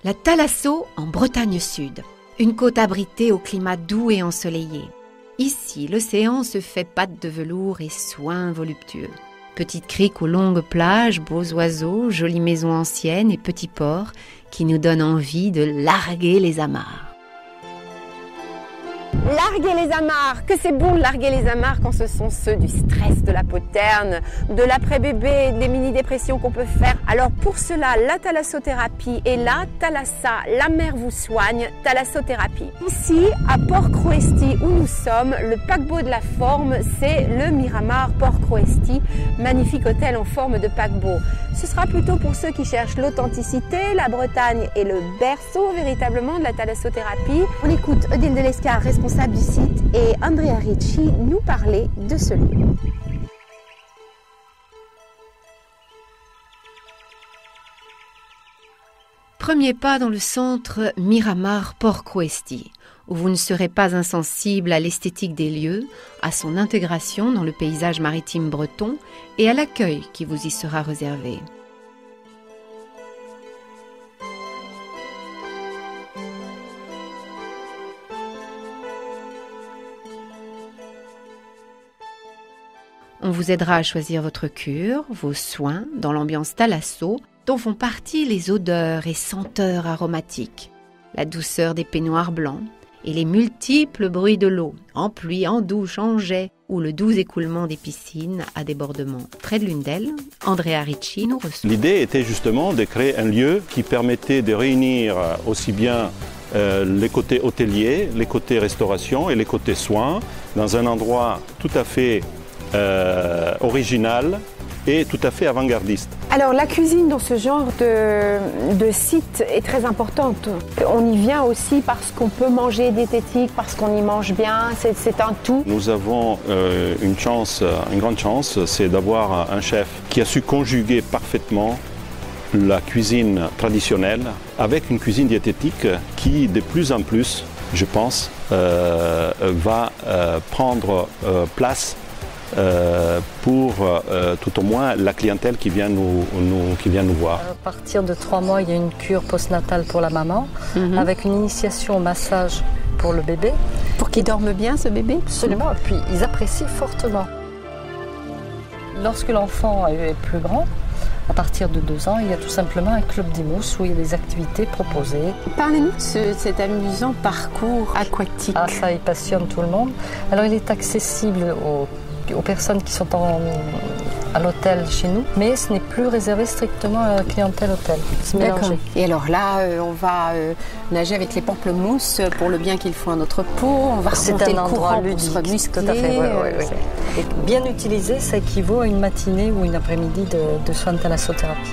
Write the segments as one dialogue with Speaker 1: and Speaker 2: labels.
Speaker 1: La Thalasso en Bretagne Sud, une côte abritée au climat doux et ensoleillé. Ici, l'océan se fait pâte de velours et soins voluptueux. Petites criques aux longues plages, beaux oiseaux, jolies maisons anciennes et petits ports qui nous donnent envie de larguer les amarres.
Speaker 2: Larguer les amarres, que c'est bon de larguer les amarres quand ce sont ceux du stress de la peau terne, de l'après-bébé, des mini-dépressions qu'on peut faire. Alors pour cela, la thalassothérapie est là, Thalassa, la mer vous soigne, thalassothérapie. Ici, à Port Croesti où nous sommes, le paquebot de la forme, c'est le Miramar Port Croesti, magnifique hôtel en forme de paquebot. Ce sera plutôt pour ceux qui cherchent l'authenticité, la Bretagne est le berceau véritablement de la thalassothérapie. On écoute Odile Delescar, responsable du site, et Andrea Ricci nous parlait de ce lieu.
Speaker 1: Premier pas dans le centre Miramar Port Croesti, où vous ne serez pas insensible à l'esthétique des lieux, à son intégration dans le paysage maritime breton et à l'accueil qui vous y sera réservé. On vous aidera à choisir votre cure, vos soins dans l'ambiance Thalasso, dont font partie les odeurs et senteurs aromatiques, la douceur des peignoirs blancs et les multiples bruits de l'eau, en pluie, en douche, en jet, ou le doux écoulement des piscines à débordement. Près de l'une d'elles, Andrea Ricci nous reçoit.
Speaker 3: L'idée était justement de créer un lieu qui permettait de réunir aussi bien les côtés hôteliers, les côtés restauration et les côtés soins dans un endroit tout à fait original et tout à fait avant-gardiste.
Speaker 2: Alors la cuisine dans ce genre de site est très importante. On y vient aussi parce qu'on peut manger diététique, parce qu'on y mange bien, c'est un tout.
Speaker 3: Nous avons une grande chance, c'est d'avoir un chef qui a su conjuguer parfaitement la cuisine traditionnelle avec une cuisine diététique qui de plus en plus, je pense, va prendre place pour tout au moins la clientèle qui vient nous voir.
Speaker 4: À partir de 3 mois, il y a une cure postnatale pour la maman, avec une initiation au massage pour le bébé.
Speaker 2: Pour qu'il dorme bien, ce bébé?
Speaker 4: Absolument, et puis ils apprécient fortement. Lorsque l'enfant est plus grand, à partir de 2 ans, il y a tout simplement un club d'imous où il y a des activités proposées.
Speaker 2: Parlez-nous de cet amusant parcours aquatique.
Speaker 4: Ah, ça, il passionne tout le monde. Alors, il est accessible aux personnes qui sont à l'hôtel chez nous, mais ce n'est plus réservé strictement à la clientèle hôtel.
Speaker 2: D'accord. Et alors là, on va nager avec les pamplemousses pour le bien qu'ils font à notre peau. On va remonter le courant pour se remuscler.
Speaker 4: Tout à fait, oui. Et bien utilisé, ça équivaut à une matinée ou une après-midi de soins de thalassothérapie.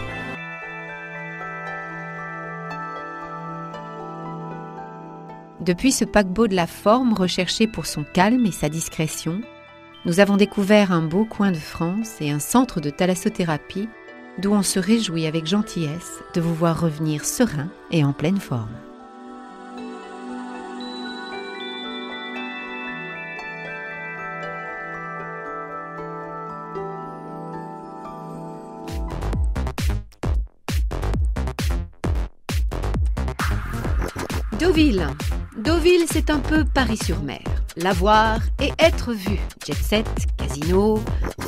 Speaker 1: Depuis ce paquebot de la forme recherché pour son calme et sa discrétion, nous avons découvert un beau coin de France et un centre de thalassothérapie d'où on se réjouit avec gentillesse de vous voir revenir serein et en pleine forme. Deauville. Deauville, c'est un peu Paris-sur-Mer. La voir et être vu. Jet set, casino,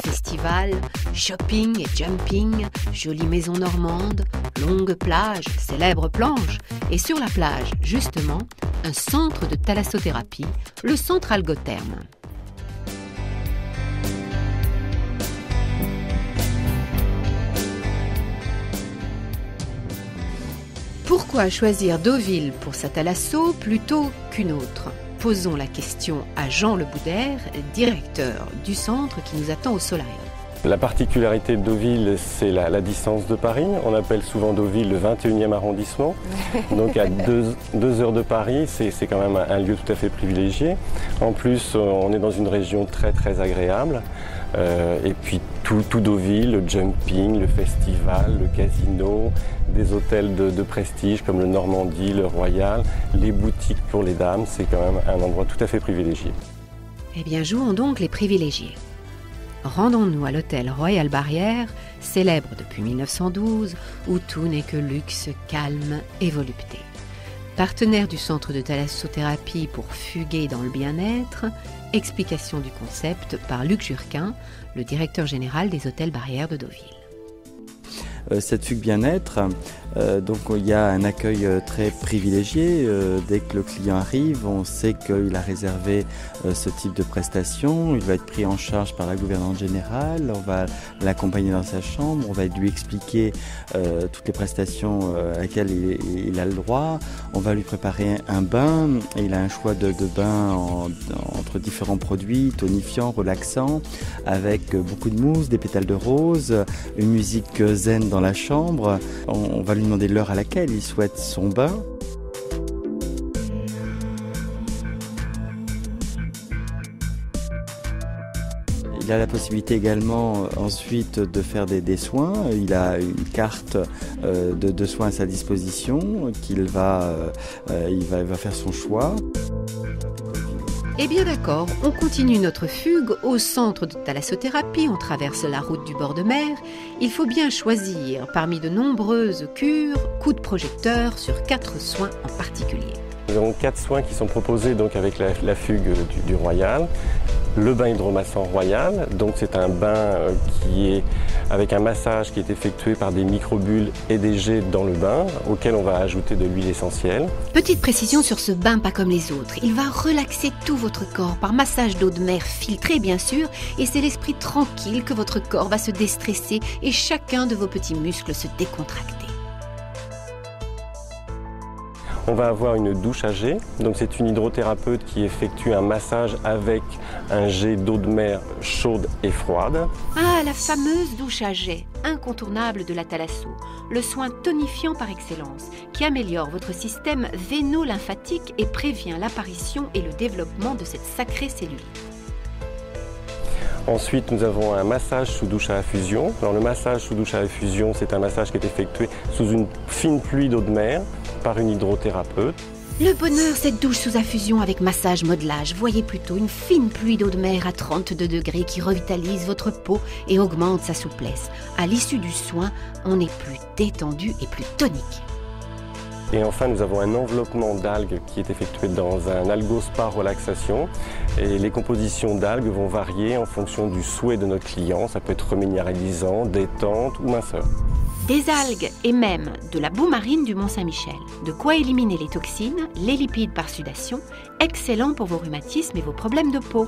Speaker 1: festival, shopping et jumping, jolie maison normande, longue plage, célèbre planche. Et sur la plage, justement, un centre de thalassothérapie, le centre Algotherme. Pourquoi choisir Deauville pour sa thalasso plutôt qu'une autre? Posons la question à Jean Le Boudère, directeur du centre qui nous attend au solarium.
Speaker 5: La particularité de Deauville, c'est la distance de Paris. On appelle souvent Deauville le 21e arrondissement. Donc à 2 heures de Paris, c'est quand même un lieu tout à fait privilégié. En plus, on est dans une région très très agréable. Et puis tout Deauville, le jumping, le festival, le casino, des hôtels de prestige comme le Normandie, le Royal, les boutiques pour les dames, c'est quand même un endroit tout à fait privilégié.
Speaker 1: Eh bien, jouons donc les privilégiés. Rendons-nous à l'hôtel Royal Barrière, célèbre depuis 1912, où tout n'est que luxe, calme et volupté. Partenaire du centre de thalassothérapie pour fuguer dans le bien-être, explication du concept par Luc Jurquin, le directeur général des hôtels Barrière de Deauville.
Speaker 6: Cette fugue bien-être, donc il y a un accueil très privilégié. Dès que le client arrive, on sait qu'il a réservé ce type de prestation. Il va être pris en charge par la gouvernante générale. On va l'accompagner dans sa chambre. On va lui expliquer toutes les prestations à laquelles il a le droit. On va lui préparer un bain. Il a un choix de bain entre différents produits, tonifiants, relaxants, avec beaucoup de mousse, des pétales de rose, une musique zen dans la chambre. On va lui demander l'heure à laquelle il souhaite son bain. Il a la possibilité également ensuite de faire des soins. Il a une carte de soins à sa disposition il va faire son choix.
Speaker 1: Eh bien d'accord, on continue notre fugue au centre de thalassothérapie, on traverse la route du bord de mer. Il faut bien choisir parmi de nombreuses cures, coups de projecteur sur 4 soins en particulier.
Speaker 5: Nous avons 4 soins qui sont proposés donc avec la fugue du Royal. Le bain hydromassant Royal, donc c'est un bain qui est avec un massage qui est effectué par des microbules et des jets dans le bain, auquel on va ajouter de l'huile essentielle.
Speaker 1: Petite précision sur ce bain pas comme les autres. Il va relaxer tout votre corps par massage d'eau de mer filtrée bien sûr, et c'est l'esprit tranquille que votre corps va se déstresser et chacun de vos petits muscles se décontracter.
Speaker 5: On va avoir une douche à jet, donc c'est une hydrothérapeute qui effectue un massage avec un jet d'eau de mer chaude et froide.
Speaker 1: Ah, la fameuse douche à jet, incontournable de la thalasso, le soin tonifiant par excellence, qui améliore votre système véno-lymphatique et prévient l'apparition et le développement de cette sacrée cellulite.
Speaker 5: Ensuite, nous avons un massage sous douche à infusion. Alors, le massage sous douche à infusion, c'est un massage qui est effectué sous une fine pluie d'eau de mer par une hydrothérapeute.
Speaker 1: Le bonheur, cette douche sous infusion avec massage modelage. Voyez plutôt une fine pluie d'eau de mer à 32 degrés qui revitalise votre peau et augmente sa souplesse. À l'issue du soin, on est plus détendu et plus tonique.
Speaker 5: Et enfin, nous avons un enveloppement d'algues qui est effectué dans un algospa relaxation. Et les compositions d'algues vont varier en fonction du souhait de notre client. Ça peut être reminéralisant, détente ou minceur.
Speaker 1: Des algues et même de la boue marine du Mont-Saint-Michel. De quoi éliminer les toxines, les lipides par sudation, excellent pour vos rhumatismes et vos problèmes de peau.